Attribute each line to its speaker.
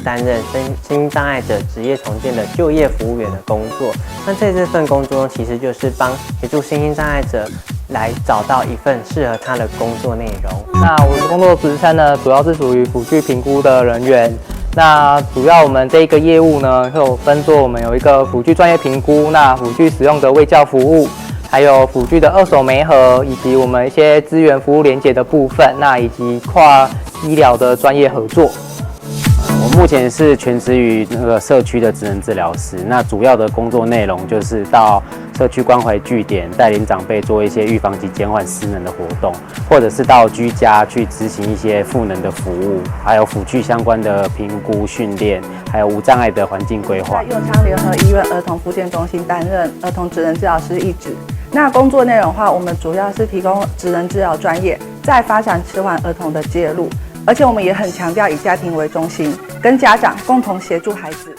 Speaker 1: 担任身心障碍者职业重建的就业服务员的工作。那在这份工作中，其实就是协助身心障碍者来找到一份适合他的工作内容。
Speaker 2: 那我的工作职称呢，主要是属于辅具评估的人员。那主要我们这一个业务呢，会有分作我们有一个辅具专业评估，那辅具使用的卫教服务，还有辅具的二手媒合，以及我们一些资源服务连结的部分，那以及跨医疗的专业合作。
Speaker 3: 我目前是全职于那个社区的职能治疗师，那主要的工作内容就是到社区关怀据点带领长辈做一些预防及减缓失能的活动，或者是到居家去执行一些赋能的服务，还有辅具相关的评估训练，还有无障碍的环境规划。
Speaker 4: 在右昌联合医院儿童复健中心担任儿童职能治疗师一职。那工作内容的话，我们主要是提供职能治疗专业，在发展迟缓儿童的介入，而且我们也很强调以家庭为中心，跟家长共同协助孩子。